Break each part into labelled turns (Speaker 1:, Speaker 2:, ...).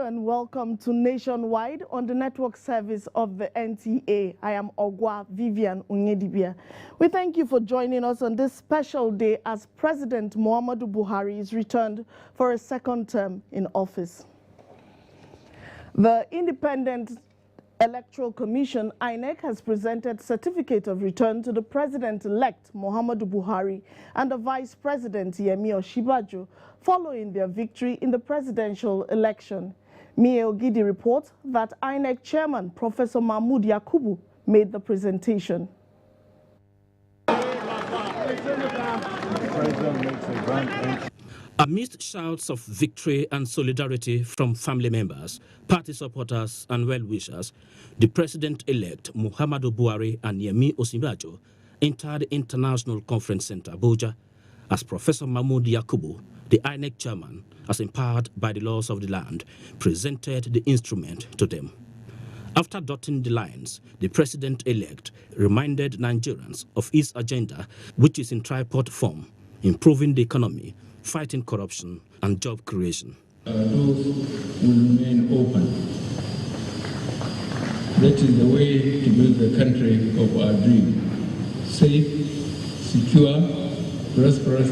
Speaker 1: and welcome to Nationwide on the network service of the NTA. I am Ogwa Vivian Onyedibia. We thank you for joining us on this special day as President Muhammadu Buhari is returned for a second term in office. The Independent Electoral Commission, INEC, has presented certificate of return to the President-elect Muhammadu Buhari and the Vice President Yemi Osinbajo following their victory in the presidential election. Mie Ogidi reports that INEC Chairman Professor Mahmood Yakubu made the presentation.
Speaker 2: Amidst shouts of victory and solidarity from family members, party supporters and well-wishers, the President-elect Muhammadu Buhari and Yemi Osinbajo entered the International Conference Center, Abuja, as Professor Mahmood Yakubu, the INEC chairman, as empowered by the laws of the land, presented the instrument to them. After dotting the lines, the President-elect reminded Nigerians of his agenda, which is in tripod form: improving the economy, fighting corruption, and job creation.
Speaker 3: Doors will remain open. That is the way to build the country of our dream. Safe, secure, prosperous,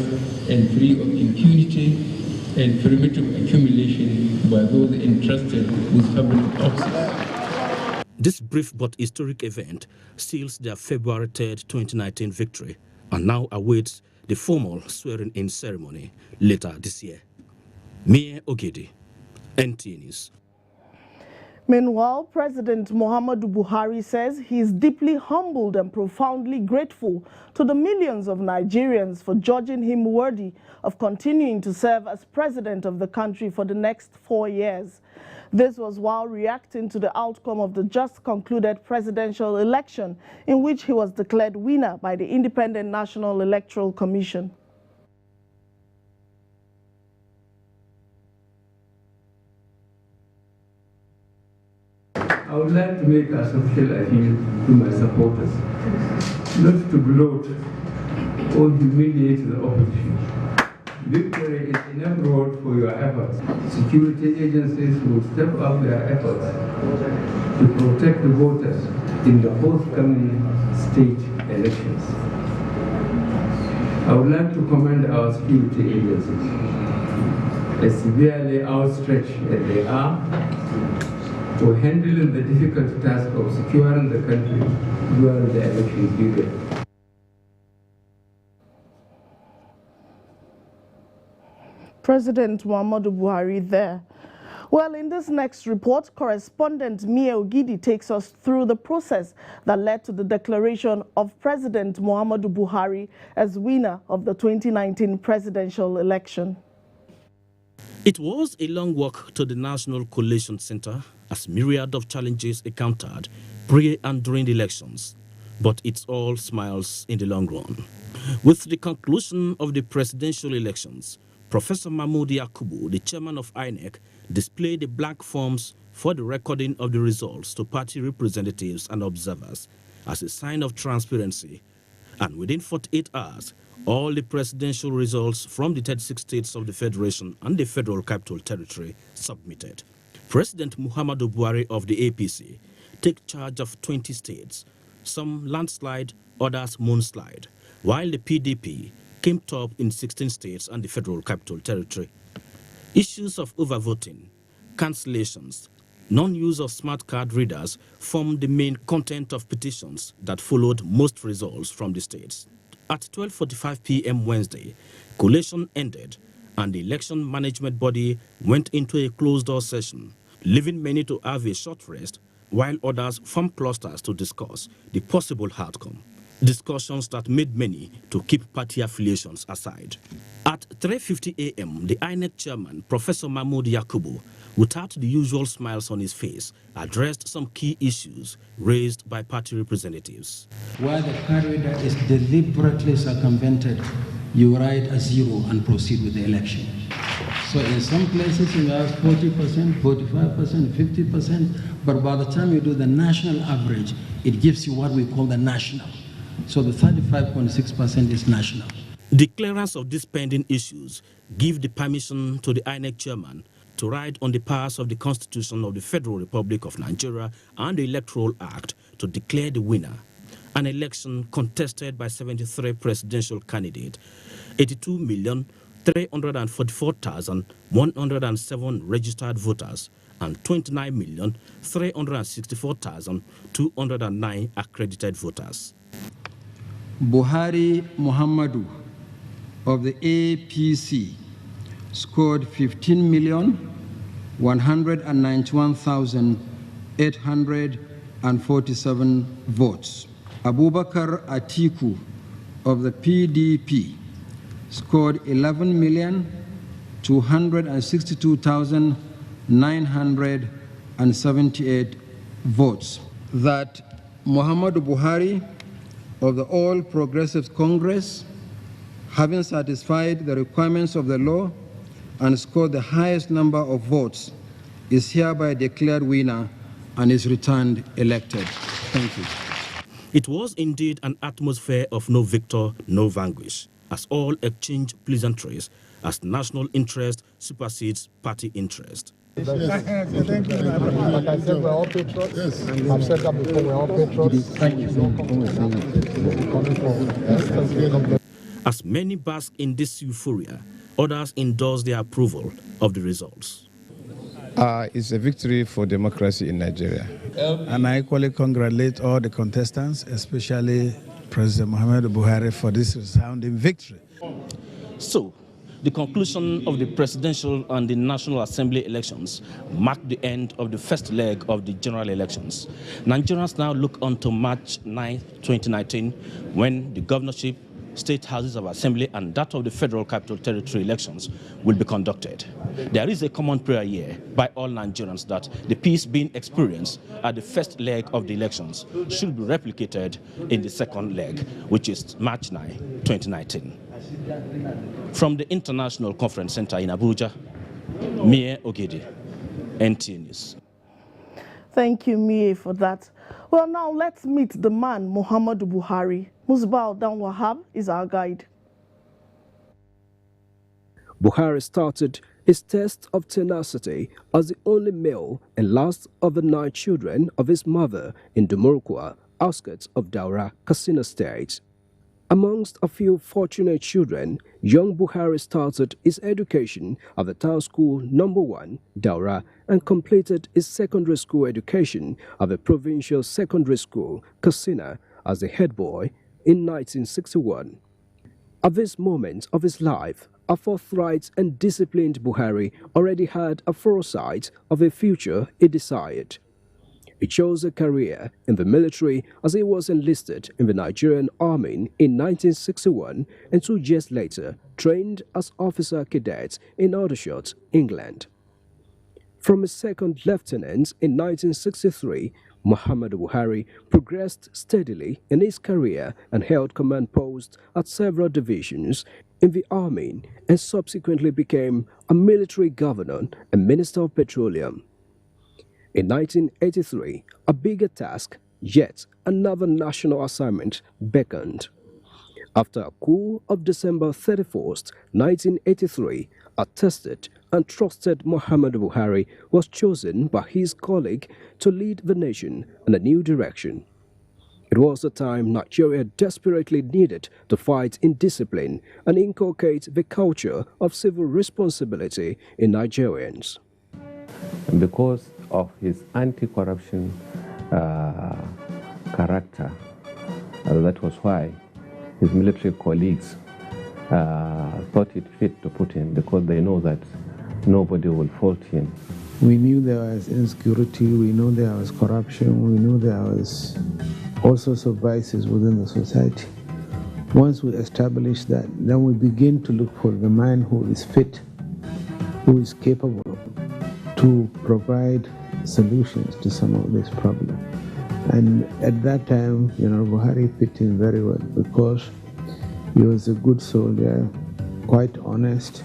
Speaker 3: and free of impunity and primitive accumulation by those entrusted with public office.
Speaker 2: This brief but historic event seals their February 3rd, 2019 victory and now awaits the formal swearing-in ceremony later this year. Mie Ogidi, NTA News.
Speaker 1: Meanwhile, President Muhammadu Buhari says he is deeply humbled and profoundly grateful to the millions of Nigerians for judging him worthy of continuing to serve as president of the country for the next 4 years. This was while reacting to the outcome of the just concluded presidential election, in which he was declared winner by the Independent National Electoral Commission.
Speaker 3: I would like to make a social appeal to my supporters, not to gloat or humiliate the opposition. Victory is enough reward for your efforts. Security agencies will step up their efforts to protect the voters in the forthcoming state elections. I would like to commend our security agencies, as severely outstretched as they are, for handling the difficult task of securing the country during the election period.
Speaker 1: President Muhammadu Buhari there. Well, in this next report, correspondent Mie Ogidi takes us through the process that led to the declaration of President Muhammadu Buhari as winner of the 2019 presidential election.
Speaker 2: It was a long walk to the National Collation Center as myriad of challenges encountered pre and during the elections, but it's all smiles in the long run. With the conclusion of the presidential elections, Professor Mahmood Yakubu, the chairman of INEC, displayed the blank forms for the recording of the results to party representatives and observers as a sign of transparency. And within 48 hours, all the presidential results from the 36 states of the Federation and the Federal Capital Territory submitted. President Muhammadu Buhari of the APC take charge of 20 states, some landslide, others moonslide, while the PDP came top in 16 states and the Federal Capital Territory. Issues of overvoting, cancellations, non-use of smart card readers formed the main content of petitions that followed most results from the states. At 12:45 p.m. Wednesday, collation ended and the election management body went into a closed-door session, leaving many to have a short rest while others formed clusters to discuss the possible outcome. Discussions that made many to keep party affiliations aside. At 3:50 a.m., the INEC chairman, Professor Mahmood Yakubu, without the usual smiles on his face, addressed some key issues raised by party representatives.
Speaker 4: Where the card reader is deliberately circumvented, you write a zero and proceed with the election. So in some places you have 40%, 45%, 50%, but by the time you do the national average, it gives you what we call the national. So the 35.6% is national.
Speaker 2: The clearance of these pending issues give the permission to the INEC chairman to ride on the powers of the Constitution of the Federal Republic of Nigeria and the Electoral Act to declare the winner. An election contested by 73 presidential candidates, 82,344,107 registered voters, and 29,364,209 accredited voters.
Speaker 4: Buhari Muhammadu of the APC scored 15,191,847 votes. Abubakar Atiku of the PDP scored 11,262,978 votes. That Muhammadu Buhari of the All Progressives Congress, having satisfied the requirements of the law and scored the highest number of votes, is hereby declared winner and is returned elected. Thank you.
Speaker 2: It was indeed an atmosphere of no victor, no vanquish, as all exchange pleasantries, as national interest supersedes party interest.
Speaker 5: Yes. Thank you. Like I said, we're all patriots. Yes. I've said that before, we're all patriots. Thank you.
Speaker 2: As many bask in this euphoria, others endorse their approval of the results.
Speaker 6: It's a victory for democracy in Nigeria.
Speaker 7: And I equally congratulate all the contestants, especially President Muhammadu Buhari, for this resounding victory.
Speaker 2: So, the conclusion of the presidential and the National Assembly elections marked the end of the first leg of the general elections. Nigerians now look on to March 9, 2019, when the governorship, state houses of assembly, and that of the Federal Capital Territory elections will be conducted. There is a common prayer here by all Nigerians that the peace being experienced at the first leg of the elections should be replicated in the second leg, which is March 9, 2019. From the International Conference Center in Abuja, Mie Ogede, NT News.
Speaker 1: Thank you, Mie, for that. Well, now let's meet the man, Muhammadu Buhari. Musbah Dan Wahab is our guide.
Speaker 8: Buhari started his test of tenacity as the only male and last of the 9 children of his mother in Dumurkwa, outskirts of Daura, Katsina State. Amongst a few fortunate children, young Buhari started his education at the town school number 1, Daura, and completed his secondary school education at the provincial secondary school, Katsina, as a head boy in 1961. At this moment of his life, a forthright and disciplined Buhari already had a foresight of a future he desired. He chose a career in the military as he was enlisted in the Nigerian Army in 1961 and 2 years later trained as officer cadet in Aldershot, England. From a second lieutenant in 1963, Muhammadu Buhari progressed steadily in his career and held command posts at several divisions in the army and subsequently became a military governor and minister of petroleum. In 1983, a bigger task, yet another national assignment, beckoned. After a coup of December 31st, 1983, a tested and trusted Muhammadu Buhari was chosen by his colleague to lead the nation in a new direction. It was a time Nigeria desperately needed to fight indiscipline and inculcate the culture of civil responsibility in Nigerians.
Speaker 9: Because of his anti-corruption character, that was why his military colleagues thought it fit to put him, because they know that nobody will fault him.
Speaker 10: We knew there was insecurity, we knew there was corruption, we knew there was all sorts of vices within the society. Once we establish that, then we begin to look for the man who is fit, who is capable to provide solutions to some of these problems. And at that time, Buhari fit in very well because he was a good soldier, quite honest.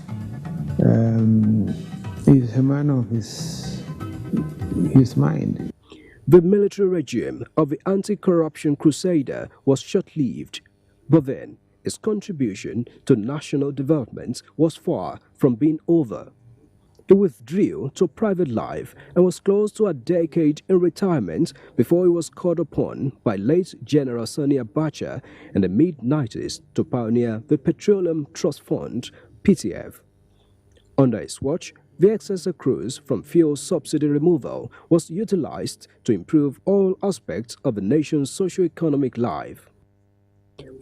Speaker 10: He's a man of his mind.
Speaker 8: The military regime of the anti-corruption crusader was short-lived, but then his contribution to national development was far from being over. He withdrew to private life and was close to a decade in retirement before he was called upon by late General Sani Abacha in the mid-90s to pioneer the Petroleum Trust Fund, PTF. Under his watch, the excess accrues from fuel subsidy removal was utilized to improve all aspects of the nation's socio-economic life.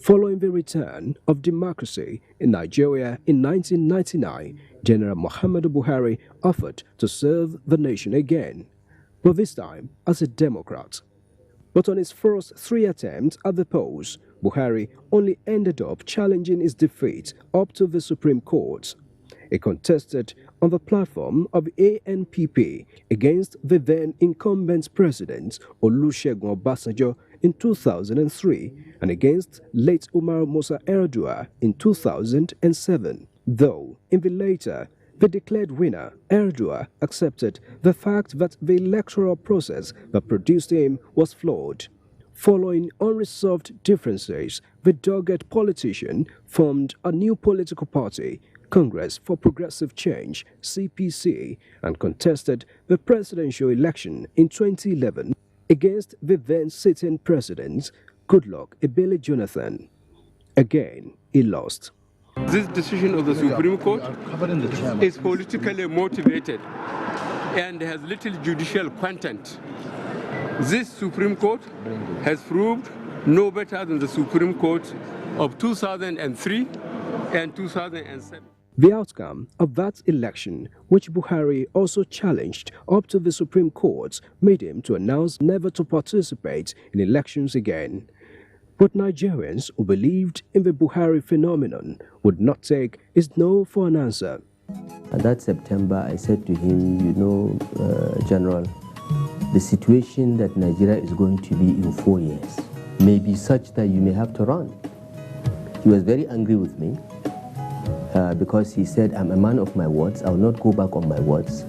Speaker 8: Following the return of democracy in Nigeria in 1999, General Muhammadu Buhari offered to serve the nation again, but this time as a Democrat. But on his first 3 attempts at the polls, Buhari only ended up challenging his defeat up to the Supreme Court. He contested on the platform of ANPP against the then incumbent president Olusegun Obasanjo in 2003 and against late Umar Musa Yar'Adua in 2007. Though in the later, the declared winner, Yar'Adua, accepted the fact that the electoral process that produced him was flawed. Following unresolved differences, the dogged politician formed a new political party, Congress for Progressive Change, CPC, and contested the presidential election in 2011 against the then sitting president, Goodluck Ebele Jonathan. Again, he lost.
Speaker 3: This decision of the Supreme Court is politically motivated and has little judicial content. This Supreme Court has proved no better than the Supreme Court of 2003 and 2007.
Speaker 8: The outcome of that election, which Buhari also challenged up to the Supreme Court, made him to announce never to participate in elections again. But Nigerians who believed in the Buhari phenomenon would not take his no for an answer.
Speaker 11: That September, I said to him, you know, General, the situation that Nigeria is going to be in 4 years may be such that you may have to run. He was very angry with me because he said, I'm a man of my words, I will not go back on my words.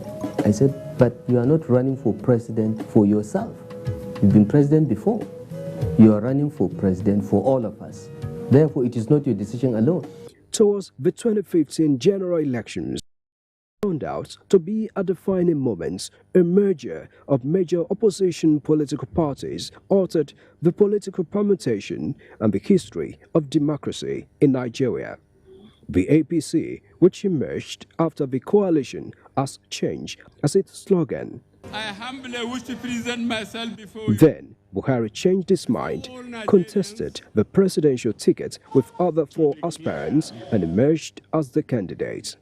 Speaker 11: I said, but you are not running for president for yourself. You've been president before. You are running for president for all of us. Therefore, it is not your decision alone.
Speaker 8: Towards the 2015 general elections, turned out to be a defining moment. A merger of major opposition political parties altered the political permutation and the history of democracy in Nigeria. The APC, which emerged after the coalition, has change as its slogan.
Speaker 3: I humbly wish to present myself before you.
Speaker 8: Then, Buhari changed his mind, contested the presidential ticket with other 4 aspirants and emerged as the candidate.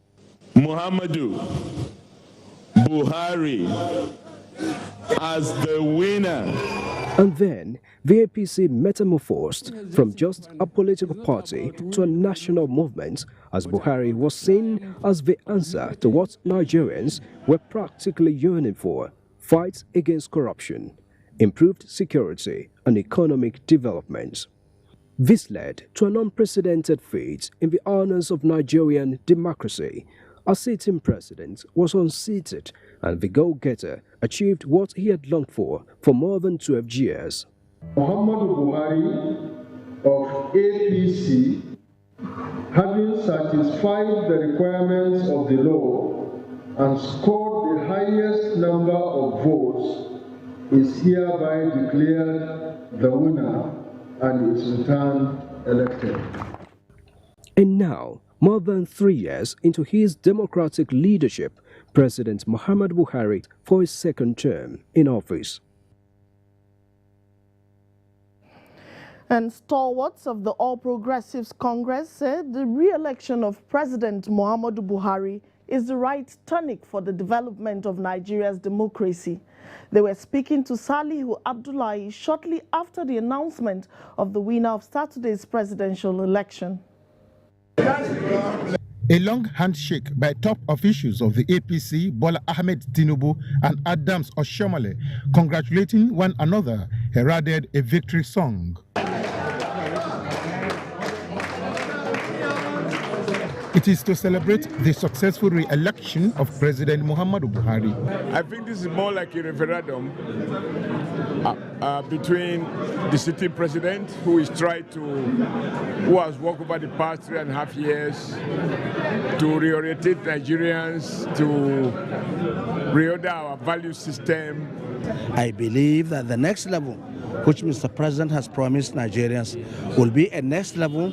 Speaker 12: Muhammadu Buhari as the winner.
Speaker 8: And then, the APC metamorphosed from just a political party to a national movement, as Buhari was seen as the answer to what Nigerians were practically yearning for: fight against corruption, improved security, and economic development. This led to an unprecedented feat in the honors of Nigerian democracy. A sitting president was unseated, and the go-getter achieved what he had longed for more than 12 years.
Speaker 13: Muhammadu Buhari of APC, having satisfied the requirements of the law and scored the highest number of votes, is hereby declared the winner and is returned elected.
Speaker 8: And now, more than 3 years into his democratic leadership, President Muhammadu Buhari for his second term in office.
Speaker 1: And stalwarts of the All Progressives Congress said the re-election of President Muhammadu Buhari is the right tonic for the development of Nigeria's democracy. They were speaking to Salihu Abdullahi shortly after the announcement of the winner of Saturday's presidential election.
Speaker 14: A long handshake by top officials of the APC, Bola Ahmed Tinubu and Adams Oshiomhole, congratulating one another, heralded a victory song. It is to celebrate the successful re-election of President Muhammadu Buhari.
Speaker 12: I think this is more like a referendum between the sitting president, who has worked over the past 3.5 years to reorientate Nigerians, to reorder our value system.
Speaker 7: I believe that the next level, which Mr. President has promised Nigerians, will be a next level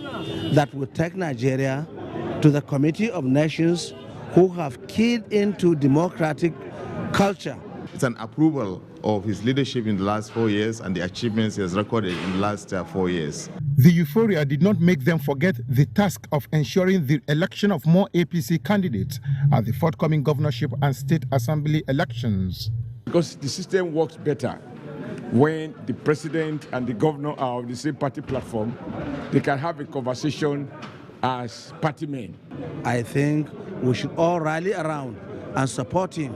Speaker 7: that will take Nigeria to the Committee of Nations who have keyed into democratic culture.
Speaker 15: It's an approval of his leadership in the last 4 years and the achievements he has recorded in the last 4 years.
Speaker 14: The euphoria did not make them forget the task of ensuring the election of more APC candidates at the forthcoming governorship and state assembly elections.
Speaker 12: Because the system works better when the president and the governor are of the same party platform. They can have a conversation as party men.
Speaker 7: I think we should all rally around and support him.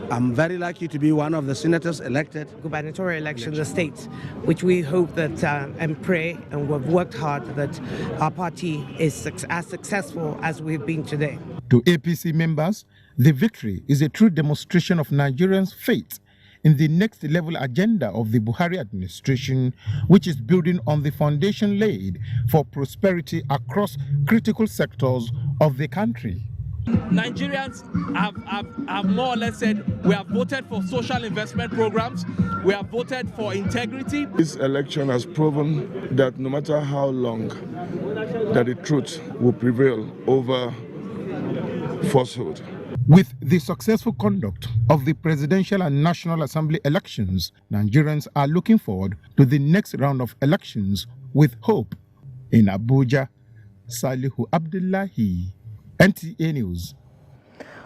Speaker 7: I'm very lucky to be one of the senators elected.
Speaker 16: Gubernatorial election, the state, which we hope that and pray, and we've worked hard that our party is as successful as we've been today.
Speaker 14: To APC members, the victory is a true demonstration of Nigerians' faith in the next level agenda of the Buhari administration, which is building on the foundation laid for prosperity across critical sectors of the country.
Speaker 17: Nigerians have more or less said we have voted for social investment programs, we have voted for integrity.
Speaker 12: This election has proven that no matter how long, that the truth will prevail over falsehood.
Speaker 14: With the successful conduct of the presidential and National Assembly elections, Nigerians are looking forward to the next round of elections with hope. In Abuja, Salihu Abdullahi, NTA News.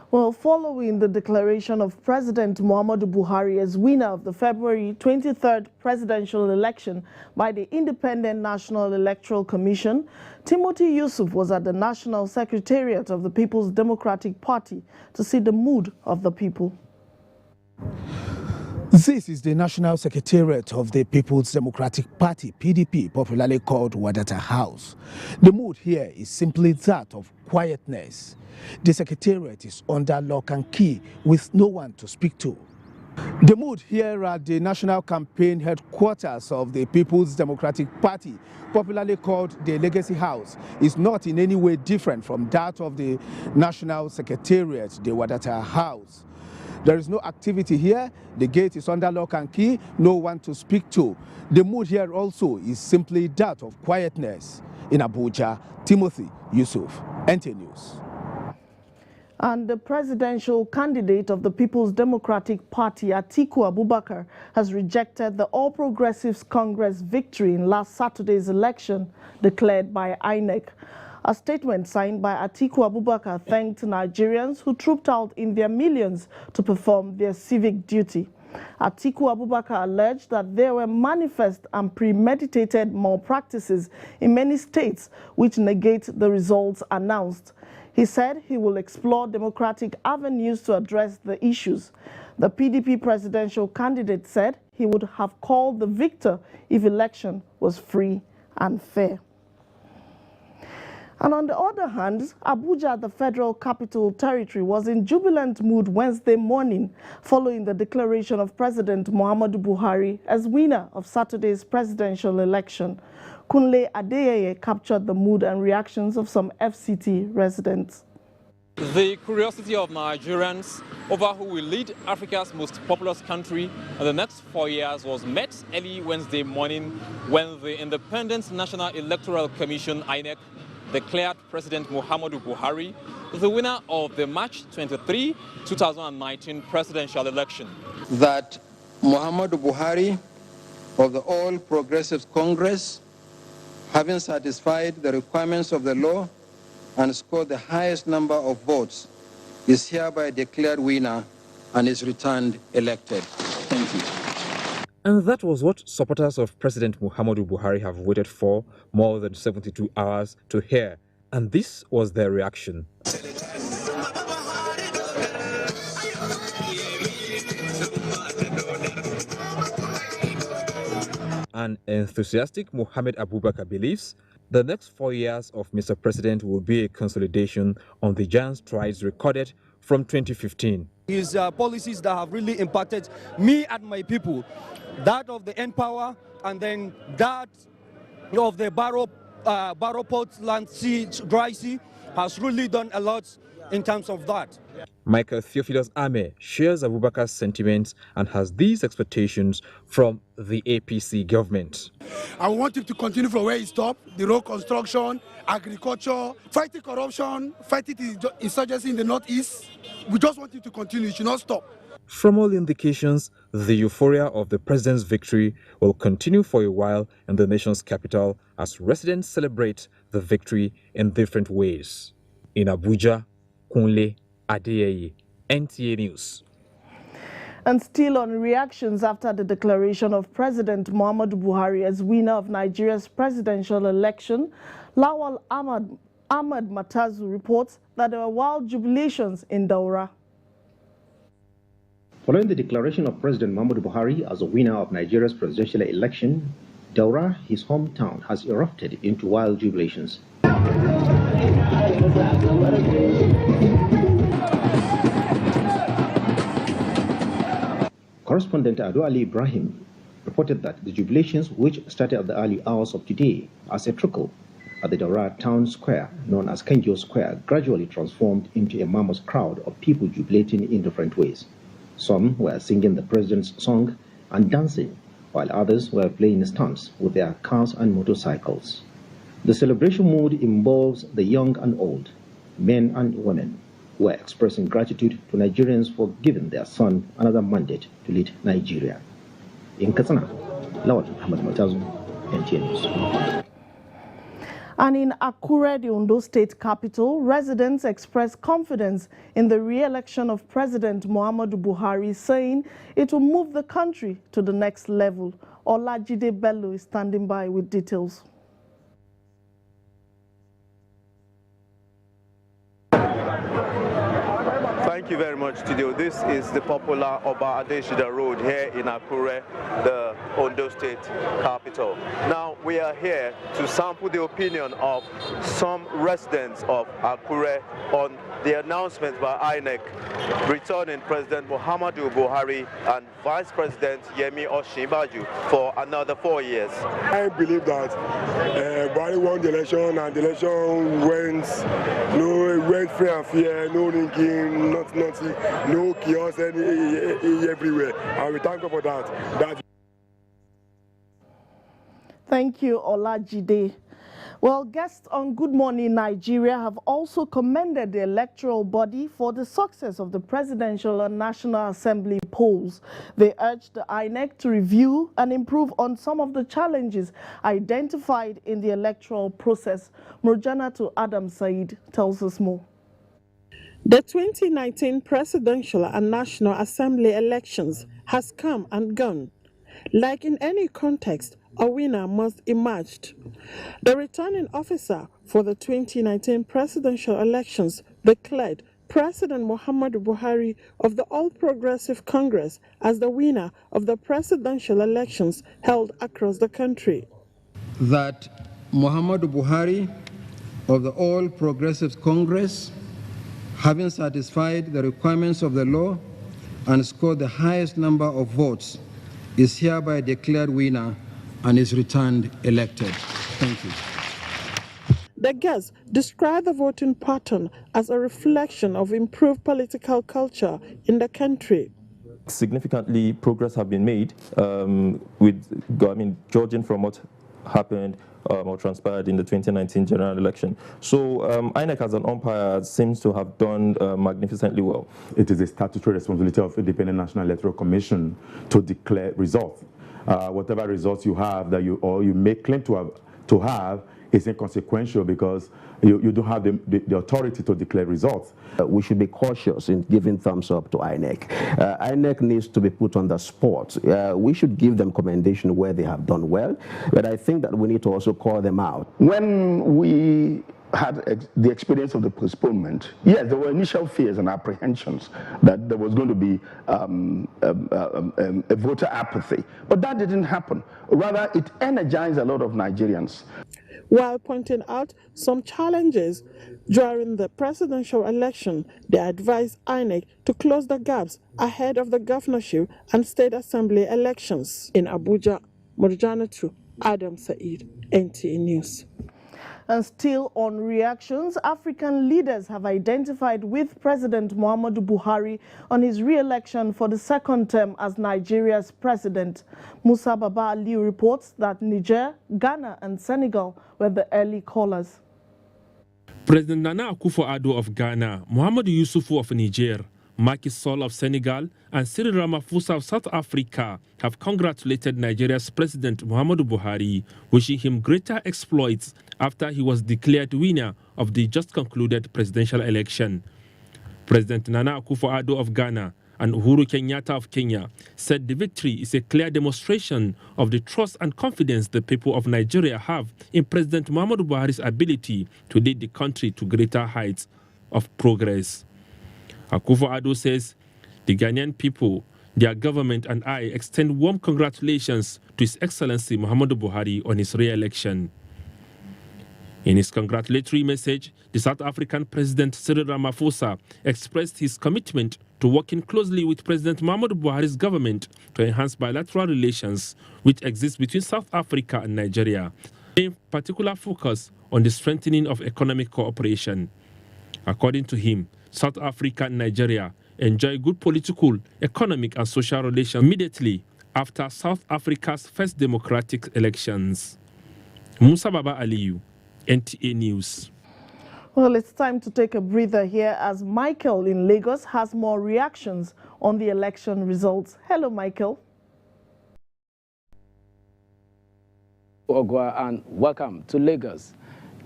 Speaker 1: Well, following the declaration of President Muhammadu Buhari as winner of the February 23rd presidential election by the Independent National Electoral Commission, Timothy Yusuf was at the National Secretariat of the People's Democratic Party to see the mood of the people.
Speaker 7: This is the National Secretariat of the People's Democratic Party, PDP, popularly called Wadata House. The mood here is simply that of quietness. The Secretariat is under lock and key with no one to speak to. The mood here at the National Campaign Headquarters of the People's Democratic Party, popularly called the Legacy House, is not in any way different from that of the National Secretariat, the Wadata House. There is no activity here. The gate is under lock and key, no one to speak to. The mood here also is simply that of quietness. In Abuja, Timothy Yusuf, NTA News.
Speaker 1: And the presidential candidate of the People's Democratic Party, Atiku Abubakar, has rejected the All Progressives Congress victory in last Saturday's election declared by INEC. A statement signed by Atiku Abubakar thanked Nigerians who trooped out in their millions to perform their civic duty. Atiku Abubakar alleged that there were manifest and premeditated malpractices in many states which negate the results announced. He said he will explore democratic avenues to address the issues. The PDP presidential candidate said he would have called the victor if election was free and fair. And on the other hand, Abuja, the Federal Capital Territory, was in jubilant mood Wednesday morning following the declaration of President Muhammadu Buhari as winner of Saturday's presidential election. Kunle Adeyeye captured the mood and reactions of some FCT residents.
Speaker 18: The curiosity of Nigerians over who will lead Africa's most populous country in the next 4 years was met early Wednesday morning when the Independent National Electoral Commission, INEC, declared President Muhammadu Buhari the winner of the March 23, 2019 presidential election.
Speaker 19: That Muhammadu Buhari of the All Progressives Congress, having satisfied the requirements of the law and scored the highest number of votes, is hereby declared winner and is returned elected. Thank you.
Speaker 20: And that was what supporters of President Muhammadu Buhari have waited for more than 72 hours to hear. And this was their reaction. An enthusiastic Mohammed Abubakar believes the next 4 years of Mr. President will be a consolidation on the giant strides recorded from 2015.
Speaker 21: His policies that have really impacted me and my people, that of the N-Power and then that of the Barrow Port Land Sea, Dry Sea, has really done a lot in terms of that.
Speaker 20: Michael Theophilus Ame shares Abubakar's sentiments and has these expectations from the APC government.
Speaker 22: I want him to continue from where he stopped, the road construction, agriculture, fighting corruption, fighting insurgency in the northeast. We just want him to continue, he should not stop.
Speaker 20: From all indications, the euphoria of the president's victory will continue for a while in the nation's capital as residents celebrate the victory in different ways. In Abuja, Kunle Adeyeye, NTA News.
Speaker 1: And still on reactions after the declaration of President Muhammadu Buhari as winner of Nigeria's presidential election, Lawal Ahmad Matazu reports that there were wild jubilations in Daura.
Speaker 23: Following the declaration of President Muhammadu Buhari as a winner of Nigeria's presidential election, Daura, his hometown, has erupted into wild jubilations. Correspondent Ado Ali Ibrahim reported that the jubilations, which started at the early hours of today as a trickle at the Daura town square, known as Kenjo Square, gradually transformed into a mammoth crowd of people jubilating in different ways. Some were singing the president's song and dancing, while others were playing stunts with their cars and motorcycles. The celebration mood involves the young and old, men and women, who are expressing gratitude to Nigerians for giving their son another mandate to lead Nigeria. In Katsina, Lawal Ahmad Matazu, NTA News.
Speaker 1: And in Akure, the Ondo State capital, residents expressed confidence in the re-election of President Muhammadu Buhari, saying it will move the country to the next level. Olajide Bello is standing by with details.
Speaker 24: Thank you very much, Tidio. This is the popular Oba Adeshida Road here in Akure, the Ondo State capital. Now, we are here to sample the opinion of some residents of Akure on the announcement by INEC returning President Muhammadu Buhari and Vice President Yemi Osinbajo for another 4 years.
Speaker 25: I believe that Buhari won the election and the election went free and fair, no ringing, nothing, no chaos everywhere. And we thank God for that.
Speaker 1: Thank you, Olajide. Well, guests on Good Morning Nigeria have also commended the electoral body for the success of the Presidential and National Assembly polls. They urged the INEC to review and improve on some of the challenges identified in the electoral process. Murjanatu Adam Said tells us more.
Speaker 26: The 2019 Presidential and National Assembly elections has come and gone. Like in any context, a winner must emerge. The returning officer for the 2019 presidential elections declared President Muhammadu Buhari of the All Progressive Congress as the winner of the presidential elections held across the country.
Speaker 4: That Muhammadu Buhari of the All Progressive Congress, having satisfied the requirements of the law and scored the highest number of votes, is hereby declared winner and is returned elected. Thank you.
Speaker 26: The guests described the voting pattern as a reflection of improved political culture in the country.
Speaker 27: Significantly, progress have been made judging from what happened or transpired in the 2019 general election. So INEC as an umpire seems to have done magnificently well.
Speaker 28: It is a statutory responsibility of Independent National Electoral Commission to declare results. Whatever results you have that you may claim to have is inconsequential because you don't have the authority to declare results.
Speaker 29: We should be cautious in giving thumbs up to INEC. INEC needs to be put on the spot. We should give them commendation where they have done well, but I think that we need to also call them out.
Speaker 30: When we had the experience of the postponement, yes, there were initial fears and apprehensions that there was going to be a voter apathy, but that didn't happen. Rather, it energized a lot of Nigerians.
Speaker 26: While pointing out some challenges during the presidential election, they advised INEC to close the gaps ahead of the governorship and state assembly elections. In Abuja, Murjanatu Adam Said, NTA News.
Speaker 1: And still on reactions, African leaders have identified with President Muhammadu Buhari on his re-election for the second term as Nigeria's president. Musa Baba Ali reports that Niger, Ghana and Senegal were the early callers.
Speaker 2: President Nana Akufo-Addo of Ghana, Muhammadu Yusufu of Niger, Macky Sall of Senegal and Cyril Ramaphosa of South Africa have congratulated Nigeria's President Muhammadu Buhari, wishing him greater exploits after he was declared winner of the just concluded presidential election. President Nana Akufo-Addo of Ghana and Uhuru Kenyatta of Kenya said the victory is a clear demonstration of the trust and confidence the people of Nigeria have in President Muhammadu Buhari's ability to lead the country to greater heights of progress. Akufo-Addo says the Ghanaian people, their government and I extend warm congratulations to His Excellency Muhammadu Buhari on his re-election. In his congratulatory message, the South African President Cyril Ramaphosa expressed his commitment to working closely with President Muhammadu Buhari's government to enhance bilateral relations which exist between South Africa and Nigeria, paying particular focus on the strengthening of economic cooperation. According to him, South Africa and Nigeria enjoy good political, economic and social relations immediately after South Africa's first democratic elections. Musa Baba Aliyu, NTA News.
Speaker 1: Well, it's time to take a breather here as Michael in Lagos has more reactions on the election results. Hello, Michael.
Speaker 3: Ogwa and welcome to Lagos.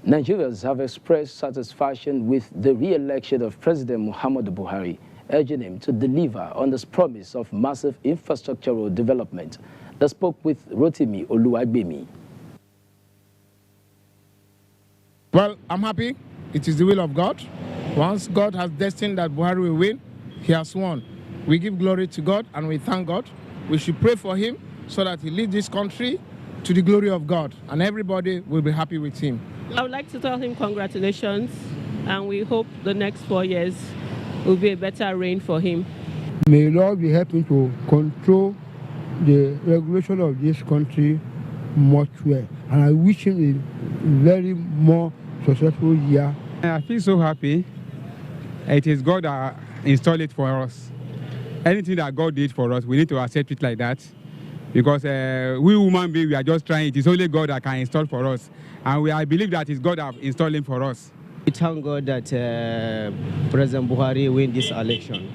Speaker 3: Nigerians have expressed satisfaction with the re-election of President Muhammadu Buhari, urging him to deliver on his promise of massive infrastructural development. They spoke with Rotimi Oluwagbemi.
Speaker 5: Well, I'm happy. It is the will of God. Once God has destined that Buhari will win, he has won. We give glory to God and we thank God. We should pray for him so that he leads this country to the glory of God, and everybody will be happy with him.
Speaker 6: I would like to tell him congratulations, and we hope the next 4 years will be a better reign for him.
Speaker 8: May Lord be helping to control the regulation of this country much well, and I wish him a very more successful year.
Speaker 9: I feel so happy. It is God that installed it for us. Anything that God did for us, we need to accept it like that. Because we human beings, we are just trying. It is only God that can install for us. And I believe that it's God that installing for us.
Speaker 10: We thank God that President Buhari win this election.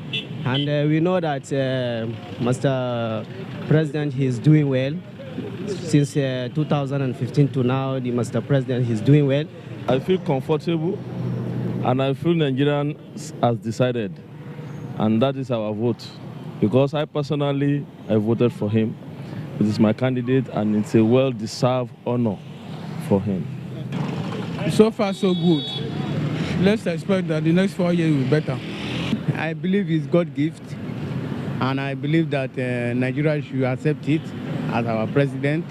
Speaker 10: And we know that Mr. President is doing well. Since 2015 to now, the Mr. President is doing well.
Speaker 11: I feel comfortable and I feel Nigerian has decided. And that is our vote. Because I personally, I voted for him. It is my candidate and it's a well-deserved honor for him.
Speaker 8: So far, so good. Let's expect that the next 4 years will be better.
Speaker 10: I believe it's God's gift, and I believe that Nigeria should accept it as our president.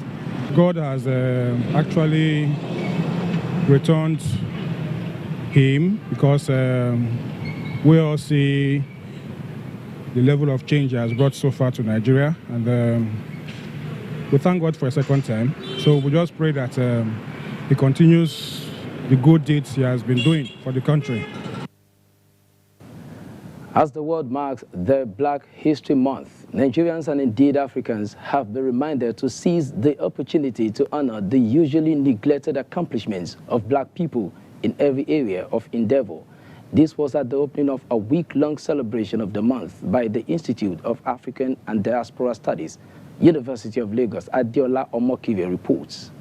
Speaker 5: God has actually returned him because we all see the level of change he has brought so far to Nigeria, and we thank God for a second time. So we just pray that he continues the good deeds he has been doing for the country.
Speaker 3: As the world marks the Black History Month, Nigerians and indeed Africans have been reminded to seize the opportunity to honor the usually neglected accomplishments of Black people in every area of endeavor. This was at the opening of a week-long celebration of the month by the Institute of African and Diaspora Studies, University of Lagos. Adiola Omokiwe reports.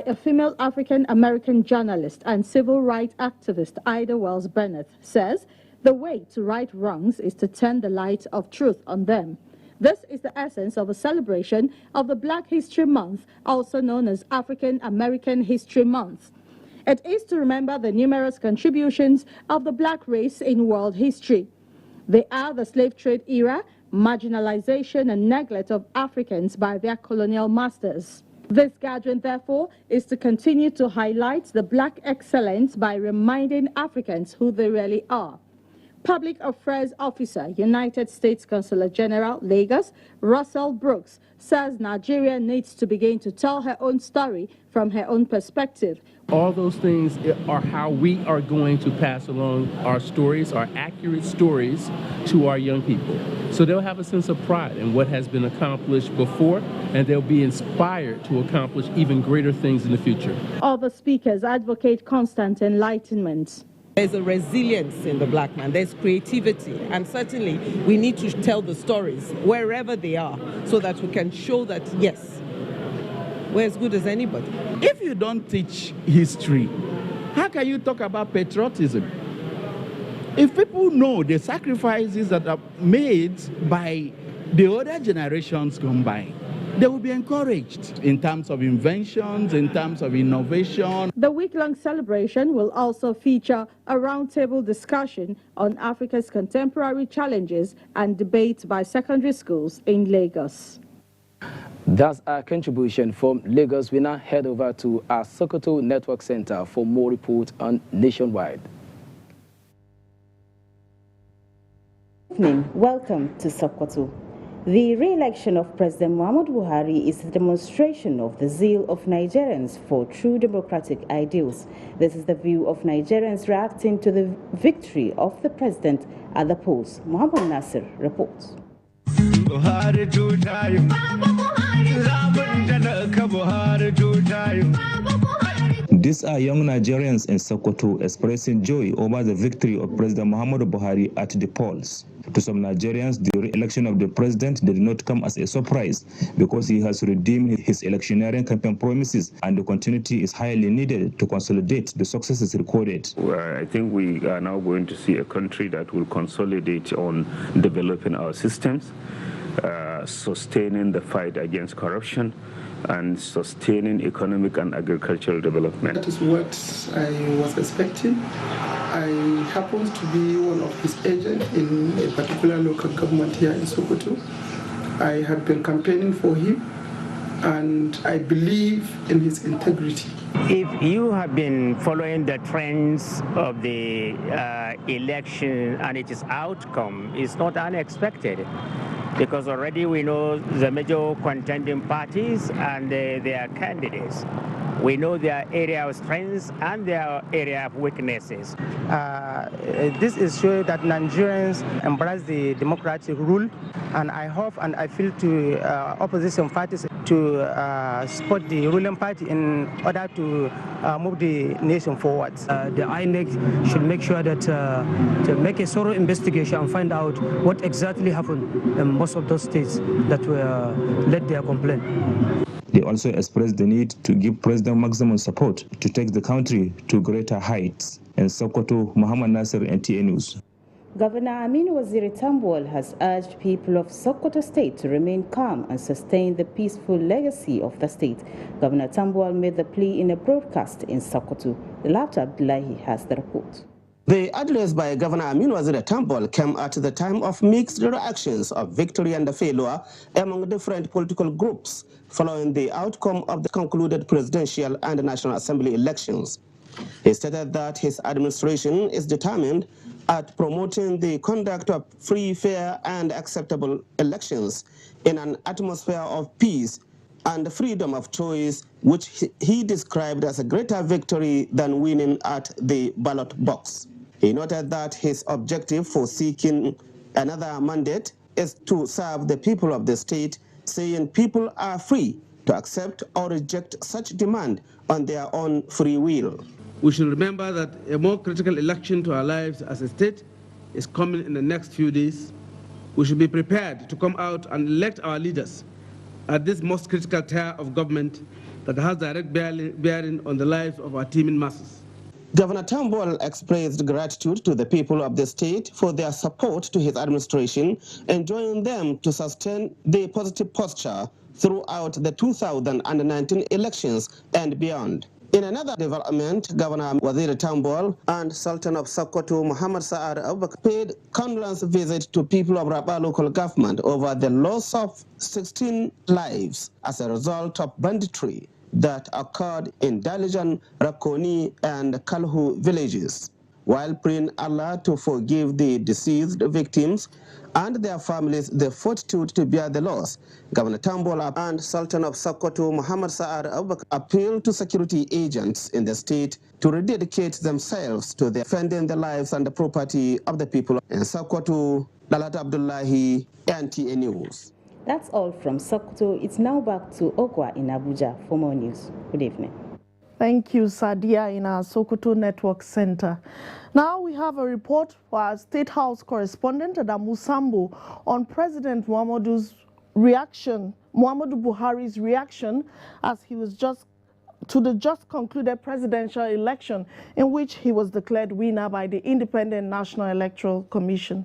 Speaker 13: A female African-American journalist and civil rights activist, Ida Wells Bennett, says the way to right wrongs is to turn the light of truth on them. This is the essence of a celebration of the Black History Month, also known as African-American History Month. It is to remember the numerous contributions of the Black race in world history. They are the slave trade era, marginalization and neglect of Africans by their colonial masters. This gathering, therefore, is to continue to highlight the black excellence by reminding Africans who they really are. Public Affairs Officer, United States Consular General, Lagos, Russell Brooks, says Nigeria needs to begin to tell her own story from her own perspective.
Speaker 7: All those things are how we are going to pass along our stories, our accurate stories, to our young people. So they'll have a sense of pride in what has been accomplished before, and they'll be inspired to accomplish even greater things in the future.
Speaker 13: Other speakers advocate constant enlightenment.
Speaker 12: There's a resilience in the black man, there's creativity, and certainly we need to tell the stories wherever they are so that we can show that, yes, we're as good as anybody.
Speaker 14: If you don't teach history, how can you talk about patriotism? If people know the sacrifices that are made by the other generations gone by, they will be encouraged in terms of inventions, in terms of innovation.
Speaker 13: The week-long celebration will also feature a roundtable discussion on Africa's contemporary challenges and debate by secondary schools in Lagos.
Speaker 3: That's our contribution from Lagos. We now head over to our Sokoto Network Center for more reports on Nationwide.
Speaker 15: Good evening. Welcome to Sokoto. The re-election of President Muhammadu Buhari is a demonstration of the zeal of Nigerians for true democratic ideals. This is the view of Nigerians reacting to the victory of the president at the polls. Muhammad Nasir reports.
Speaker 16: These are young Nigerians in Sokoto expressing joy over the victory of President Muhammadu Buhari at the polls. To some Nigerians, the re-election of the president did not come as a surprise because he has redeemed his electioneering campaign promises, and the continuity is highly needed to consolidate the successes recorded.
Speaker 17: Well, I think we are now going to see a country that will consolidate on developing our systems, sustaining the fight against corruption, and sustaining economic and agricultural development.
Speaker 18: That is what I was expecting. I happened to be one of his agents in a particular local government here in Sokoto. I had been campaigning for him, and I believe in his integrity.
Speaker 19: If you have been following the trends of the election and its outcome, is not unexpected, because already we know the major contending parties and their candidates. We know their area of strengths and their area of weaknesses.
Speaker 21: This is showing that Nigerians embrace the democratic rule, and I hope and I feel to opposition parties to support the ruling party in order to move the nation forward.
Speaker 22: The INEC should make sure that to make a thorough investigation and find out what exactly happened in most of those states that were led their complaint.
Speaker 16: They also expressed the need to give President maximum support to take the country to greater heights. In Sokoto, Muhammad Nasir, NTA News.
Speaker 15: Governor Aminu Waziri Tambuwal has urged people of Sokoto State to remain calm and sustain the peaceful legacy of the state. Governor Tambuwal made the plea in a broadcast in Sokoto. Lata Abdullahi has the report.
Speaker 31: The address by Governor Aminu Waziri Tambuwal came at the time of mixed reactions of victory and failure among different political groups following the outcome of the concluded presidential and National Assembly elections. He stated that his administration is determined at promoting the conduct of free, fair, and acceptable elections in an atmosphere of peace and freedom of choice, which he described as a greater victory than winning at the ballot box. He noted that his objective for seeking another mandate is to serve the people of the state, saying people are free to accept or reject such demand on their own free will.
Speaker 14: We should remember that a more critical election to our lives as a state is coming in the next few days. We should be prepared to come out and elect our leaders at this most critical tier of government that has direct bearing on the lives of our teeming masses.
Speaker 31: Governor Tambuwal expressed gratitude to the people of the state for their support to his administration, enjoining them to sustain the positive posture throughout the 2019 elections and beyond. In another development, Governor Waziri Tambol and Sultan of Sokoto Muhammad Saad Abubakar paid condolence visit to people of Rabba local government over the loss of 16 lives as a result of banditry that occurred in Dalijan, Rakoni, and Kalhu villages. While praying Allah to forgive the deceased victims and their families the fortitude to bear the loss, Governor Tambola and Sultan of Sokoto Muhammad Saad Abubakar appealed to security agents in the state to rededicate themselves to defending the lives and the property of the people. In Sokoto, Dalat Abdullahi, NTA News.
Speaker 15: That's all from Sokoto. It's now back to Akwa in Abuja for more news. Good evening.
Speaker 1: Thank you, Sadia, in our Sokoto Network Center. Now we have a report for our State House correspondent, Adamu Sambo, on President Muhammadu Buhari's reaction as he was just concluded presidential election in which he was declared winner by the Independent National Electoral Commission.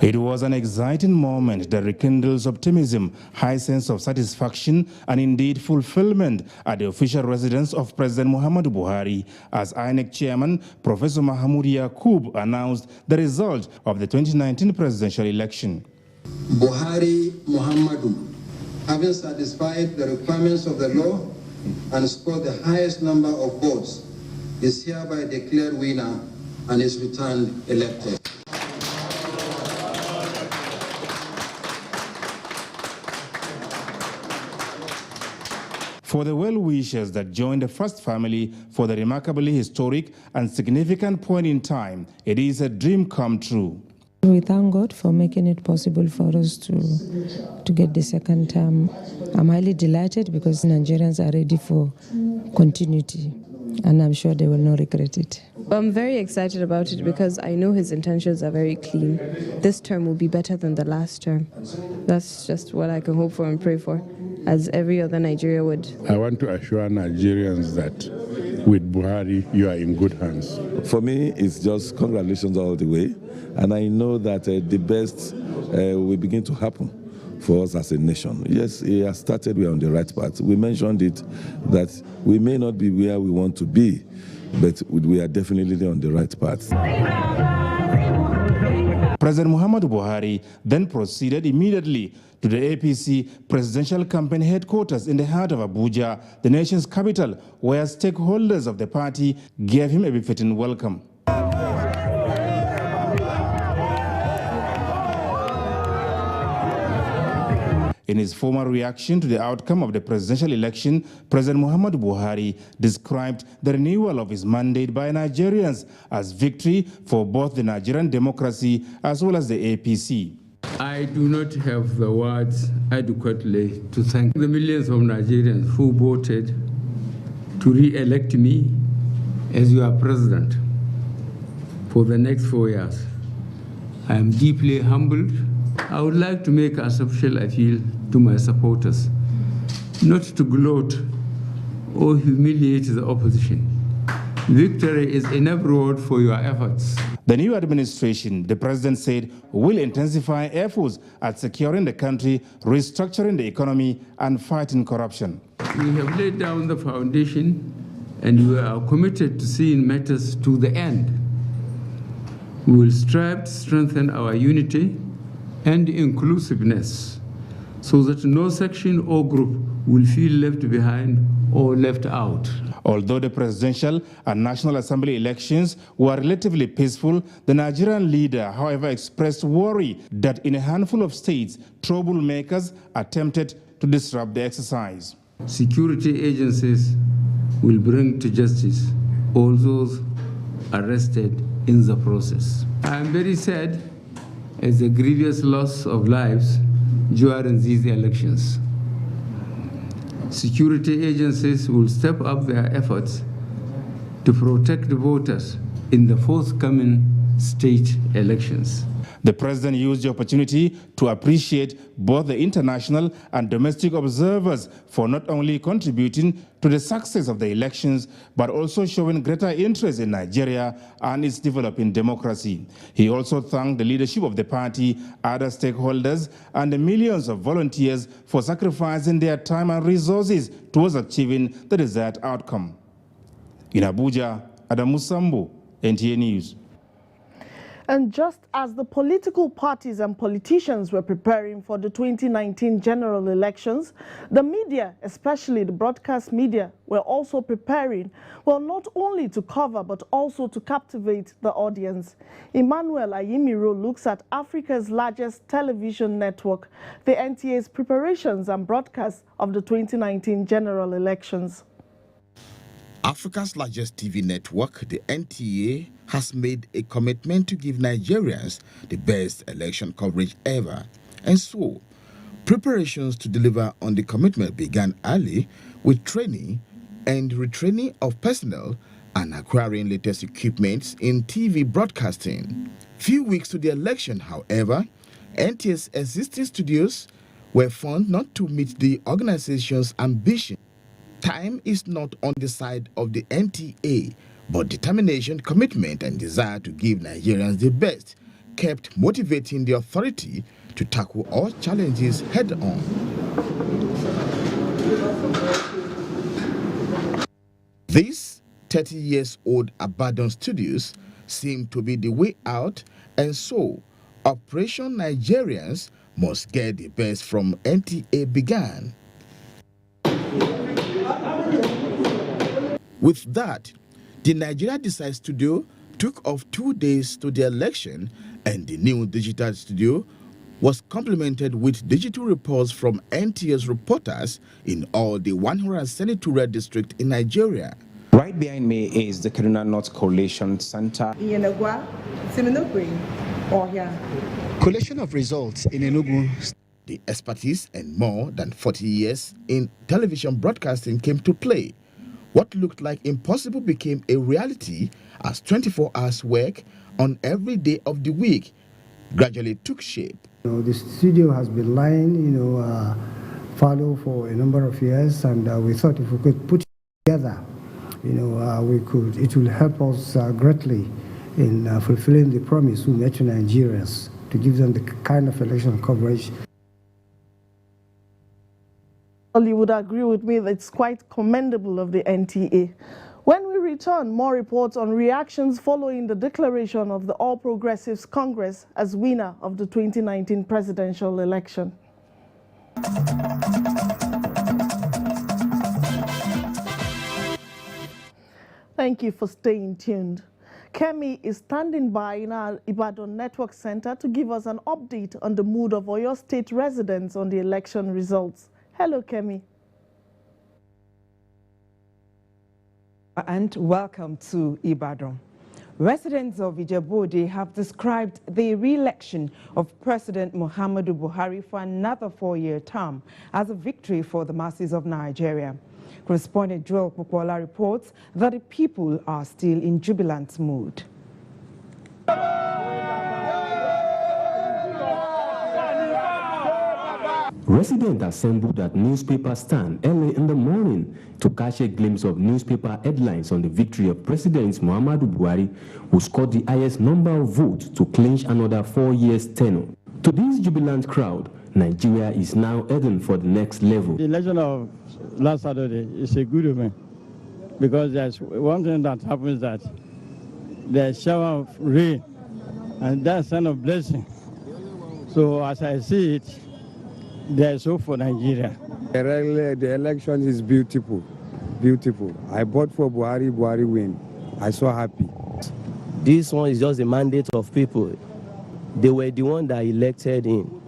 Speaker 2: It was an exciting moment that rekindles optimism, high sense of satisfaction, and indeed fulfillment at the official residence of President Muhammadu Buhari as INEC Chairman Professor Mahamoud Yakub announced the result of the 2019 presidential election.
Speaker 4: Buhari Muhammadu, having satisfied the requirements of the law and scored the highest number of votes, is hereby declared winner and is returned elected.
Speaker 2: For the well-wishers that joined the first family for the remarkably historic and significant point in time, it is a dream come true.
Speaker 20: We thank God for making it possible for us to get the second term. I'm highly delighted because Nigerians are ready for continuity, and I'm sure they will not regret it.
Speaker 23: I'm very excited about it because I know his intentions are very clean. This term will be better than the last term. That's just what I can hope for and pray for, as every other Nigeria would.
Speaker 24: I want to assure Nigerians that with Buhari, you are in good hands.
Speaker 25: For me, it's just congratulations all the way. And I know that the best will begin to happen for us as a nation. Yes, it has started, we are on the right path. We mentioned it, that we may not be where we want to be, but we are definitely on the right path.
Speaker 2: President Muhammadu Buhari then proceeded immediately to the APC presidential campaign headquarters in the heart of Abuja, the nation's capital, where stakeholders of the party gave him a befitting welcome. In his formal reaction to the outcome of the presidential election, President Muhammadu Buhari described the renewal of his mandate by Nigerians as victory for both the Nigerian democracy as well as the APC.
Speaker 26: I do not have the words adequately to thank the millions of Nigerians who voted to re-elect me as your president for the next 4 years. I am deeply humbled. I would like to make a special appeal to my supporters, not to gloat or humiliate the opposition. Victory is enough reward for your efforts.
Speaker 2: The new administration, the president said, will intensify efforts at securing the country, restructuring the economy, and fighting corruption.
Speaker 26: We have laid down the foundation, and we are committed to seeing matters to the end. We will strive to strengthen our unity and inclusiveness so that no section or group will feel left behind or left out.
Speaker 2: Although the presidential and National Assembly elections were relatively peaceful, the Nigerian leader, however, expressed worry that in a handful of states, troublemakers attempted to disrupt the exercise.
Speaker 26: Security agencies will bring to justice all those arrested in the process. I am very sad as the grievous loss of lives during these elections. Security agencies will step up their efforts to protect the voters in the forthcoming state elections.
Speaker 2: The president used the opportunity to appreciate both the international and domestic observers for not only contributing to the success of the elections, but also showing greater interest in Nigeria and its developing democracy. He also thanked the leadership of the party, other stakeholders, and the millions of volunteers for sacrificing their time and resources towards achieving the desired outcome. In Abuja, Adamu Sambo, NTA News.
Speaker 1: And just as the political parties and politicians were preparing for the 2019 general elections, the media, especially the broadcast media, were also preparing, well, not only to cover, but also to captivate the audience. Emmanuel Ayimiro looks at Africa's largest television network, the NTA's preparations and broadcasts of the 2019 general elections.
Speaker 5: Africa's largest TV network, the NTA, has made a commitment to give Nigerians the best election coverage ever. And so, preparations to deliver on the commitment began early with training and retraining of personnel and acquiring latest equipment in TV broadcasting. Few weeks to the election, however, NTA's existing studios were found not to meet the organization's ambition. Time is not on the side of the NTA, but determination, commitment, and desire to give Nigerians the best kept motivating the authority to tackle all challenges head-on. These 30-years-old Ibadan studios seem to be the way out, and so Operation Nigerians must get the best from NTA began. With that, the Nigeria Decide studio took off 2 days to the election, and the new digital studio was complemented with digital reports from NTA's reporters in all the 172 red districts in Nigeria.
Speaker 6: Right behind me is the Kaduna North Coalition Center.
Speaker 7: Collation of results in Enugu.
Speaker 5: The expertise and more than 40 years in television broadcasting came to play. What looked like impossible became a reality as 24 hours work on every day of the week gradually took shape.
Speaker 8: The studio has been lying, fallow for a number of years, and we thought if we could put it together, it will help us greatly in fulfilling the promise we made to Nigerians to give them the kind of election coverage.
Speaker 1: Well, you would agree with me that it's quite commendable of the NTA. When we return, more reports on reactions following the declaration of the All Progressives Congress as winner of the 2019 presidential election. Thank you for staying tuned. Kemi is standing by in our Ibadan Network Center to give us an update on the mood of Oyo State residents on the election results. Hello, Kemi.
Speaker 9: And welcome to Ibadan. Residents of Ijebu have described the re-election of President Muhammadu Buhari for another 4-year term as a victory for the masses of Nigeria. Correspondent Joel Popola reports that the people are still in jubilant mood.
Speaker 10: Residents assembled at newspaper stand early in the morning to catch a glimpse of newspaper headlines on the victory of President Muhammadu Buhari, who scored the highest number of votes to clinch another 4 years tenure. To this jubilant crowd, Nigeria is now heading for the next level.
Speaker 11: The election of last Saturday is a good event because there's one thing that happens, that there's shower of rain, and that's a sign of blessing. So as I see it, there's hope for Nigeria.
Speaker 27: The election is beautiful, beautiful. I vote for Buhari, Buhari win. I so happy.
Speaker 28: This one is just a mandate of people. They were the one that elected him.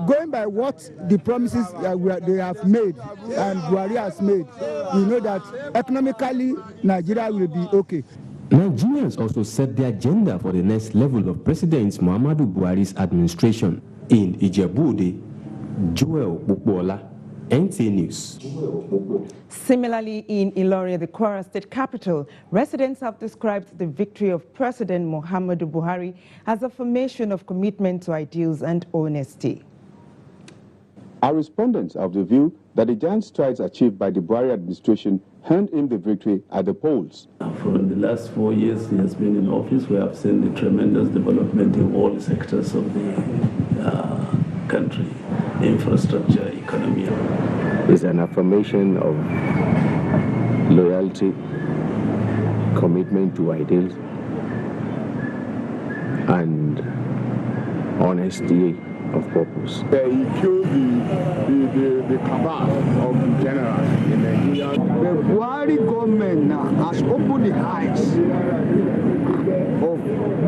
Speaker 7: Going by what the promises they have made and Buhari has made, we know that economically Nigeria will be okay.
Speaker 10: Nigerians also set the agenda for the next level of President Muhammadu Buhari's administration. In Ijebu, Joel Popola, NTA News.
Speaker 9: Similarly, in Ilorin, the Kwara state capital, residents have described the victory of President Muhammadu Buhari as a affirmation of commitment to ideals and honesty.
Speaker 3: Our respondents are of the view that the giant strides achieved by the Buhari administration earned him the victory at the polls.
Speaker 12: For the last 4 years he has been in office, we have seen the tremendous development in all sectors of the country, infrastructure, economy.
Speaker 13: It's an affirmation of loyalty, commitment to ideals, and honesty of purpose.
Speaker 27: He killed the cabal of the generals in Nigeria. The Buhari government now has opened the eyes of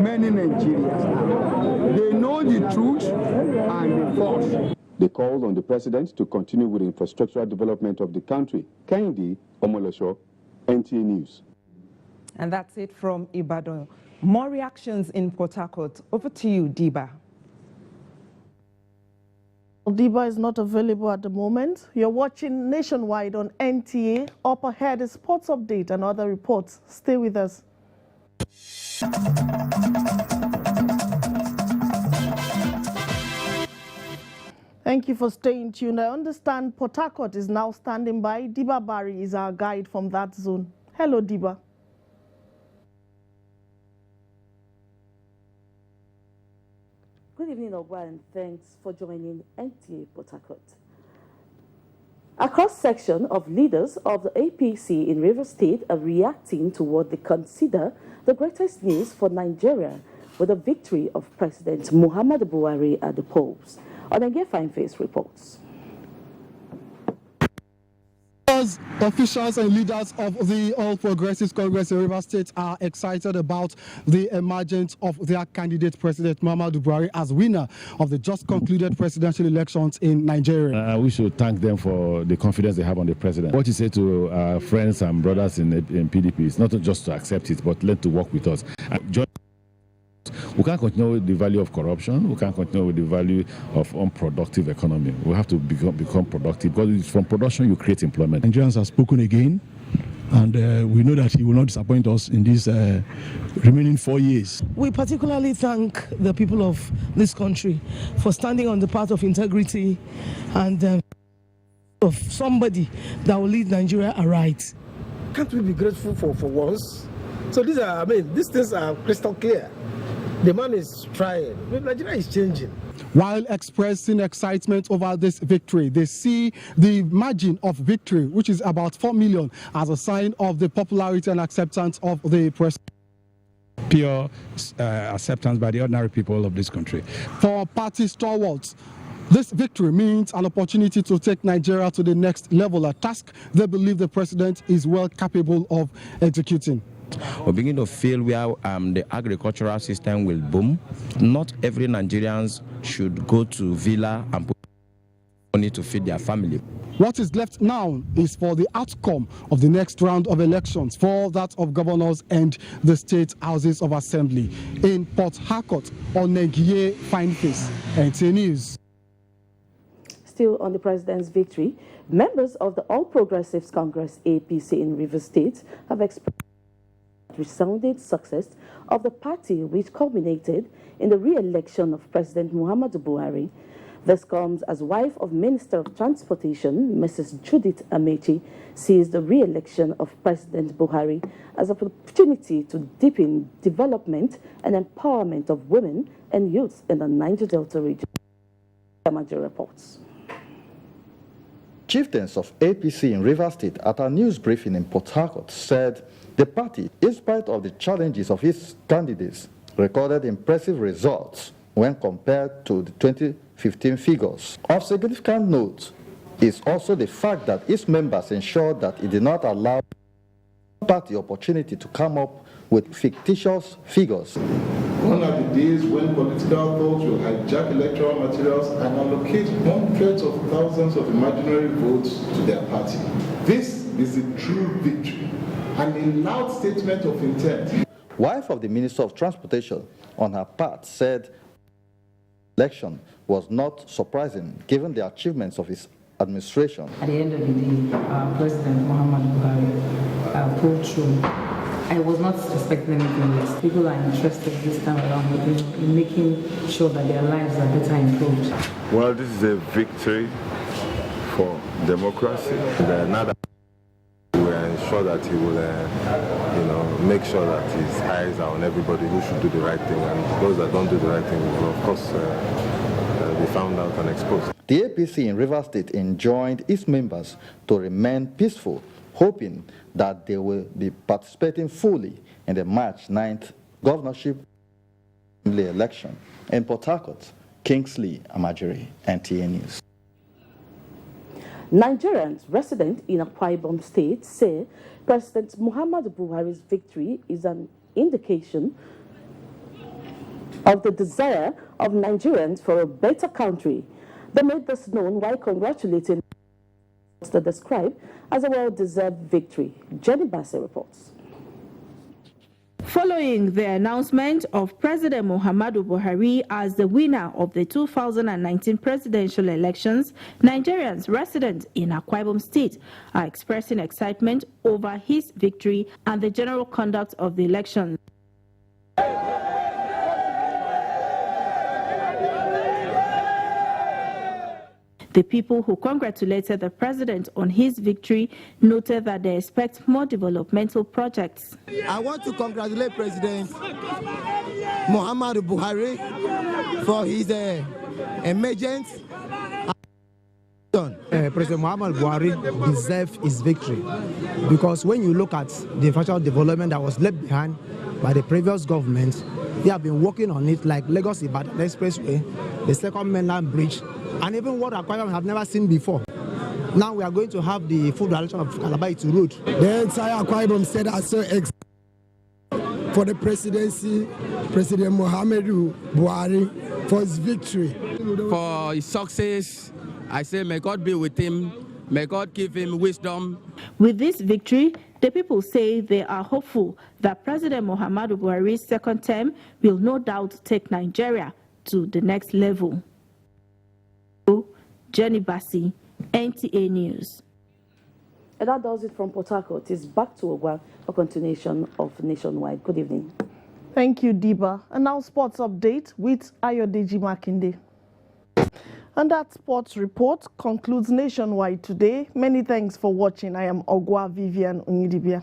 Speaker 27: many Nigerians. They know the truth and the false.
Speaker 3: They called on the president to continue with the infrastructural development of the country. Kehinde Omolosho, NTA News.
Speaker 9: And that's it from Ibadan. More reactions in Port Harcourt. Over to you, Diba.
Speaker 1: Diba is not available at the moment. You're watching Nationwide on NTA. Up ahead is sports update and other reports. Stay with us. Thank you for staying tuned. I understand Port Harcourt is now standing by. Diba Barry is our guide from that zone. Hello, Diba.
Speaker 16: Good evening, Ogwa, and thanks for joining NTA Port Harcourt. A cross-section of leaders of the APC in Rivers State are reacting to what they consider the greatest news for Nigeria with the victory of President Muhammadu Buhari at the polls. Onenge Fineface reports.
Speaker 17: Officials and leaders of the All Progressives Congress in Rivers State are excited about the emergence of their candidate, President Muhammadu Buhari, as winner of the just concluded presidential elections in Nigeria.
Speaker 18: We should thank them for the confidence they have on the president. What you say to our friends and brothers in PDP is not just to accept it, but learn to work with us. We can't continue with the value of corruption. We can't continue with the value of unproductive economy. We have to become productive, because it's from production you create employment.
Speaker 19: Nigerians have spoken again, and we know that he will not disappoint us in these remaining 4 years.
Speaker 21: We particularly thank the people of this country for standing on the path of integrity and of somebody that will lead Nigeria aright.
Speaker 22: Can't we be grateful for once? So these things are crystal clear. The man is trying. Nigeria is changing.
Speaker 17: While expressing excitement over this victory, they see the margin of victory, which is about 4 million, as a sign of the popularity and acceptance of the president.
Speaker 19: Pure acceptance by the ordinary people of this country.
Speaker 17: For party stalwarts, this victory means an opportunity to take Nigeria to the next level, a task they believe the president is well capable of executing.
Speaker 29: We begin to feel where the agricultural system will boom. Not every Nigerians should go to villa and put money to feed their family.
Speaker 17: What is left now is for the outcome of the next round of elections, for that of governors and the state houses of assembly. In Port Harcourt, Onenge Fineface, NTA News.
Speaker 16: Still on the president's victory, members of the All Progressives Congress APC in Rivers State have expressed resounding success of the party, which culminated in the re-election of President Muhammadu Buhari. This comes as wife of Minister of Transportation, Mrs. Judith Amechi, sees the re-election of President Buhari as an opportunity to deepen development and empowerment of women and youth in the Niger Delta region. Major reports.
Speaker 30: Chieftains of APC in Rivers State at a news briefing in Port Harcourt said the party, in spite of the challenges of its candidates, recorded impressive results when compared to the 2015 figures. Of significant note is also the fact that its members ensured that it did not allow the party opportunity to come up with fictitious figures.
Speaker 32: One of the days when political thoughts will hijack electoral materials and allocate hundreds of thousands of imaginary votes to their party. This is the true victory and a loud statement of intent.
Speaker 30: Wife of the Minister of Transportation, on her part, said the election was not surprising given the achievements of his administration.
Speaker 2: At the end of the day, President Muhammad Buhari pulled through. I was not expecting anything less. People are interested this time around in making sure that their lives are better improved.
Speaker 4: Well, this is a victory for democracy. And now that we will ensure that he will, make sure that his eyes are on everybody who should do the right thing, and those that don't do the right thing will, of course, be found out and exposed.
Speaker 30: The APC in Rivers State enjoined its members to remain peaceful, hoping that they will be participating fully in the March 9th governorship election. In Port Harcourt, Kingsley Amajiri, NTA News.
Speaker 16: Nigerians resident in Akwa Ibom State say President Muhammad Buhari's victory is an indication of the desire of Nigerians for a better country. They made this known while congratulating what they describe as a well-deserved victory. Jenny Bassey reports.
Speaker 5: Following the announcement of President Muhammadu Buhari as the winner of the 2019 presidential elections, Nigerians resident in Akwa Ibom State are expressing excitement over his victory and the general conduct of the elections. The people who congratulated the president on his victory noted that they expect more developmental projects.
Speaker 6: I want to congratulate President Muhammadu Buhari for his emergence.
Speaker 14: President Muhammad Buhari deserves his victory because when you look at the infrastructure development that was left behind by the previous government, they have been working on it, like Lagos Ibadan Expressway, the second mainland bridge, and even what Akwa Ibom have never seen before. Now we are going to have the full direction of Calabar to road.
Speaker 27: The entire Akwa Ibom State are so excited for the presidency, President Muhammadu Buhari, for his victory.
Speaker 15: For his success, I say may God be with him, may God give him wisdom.
Speaker 5: With this victory, the people say they are hopeful that President Muhammadu Buhari's second term will no doubt take Nigeria to the next level. Jenny Bassey, NTA News.
Speaker 16: And that does it from Port Harcourt. It's back to Ogwa for continuation of Nationwide. Good evening.
Speaker 1: Thank you, Diba. And now sports update with Ayodeji Makinde. And that sports report concludes Nationwide today. Many thanks for watching. I am Ogwa Vivian Onyidibia.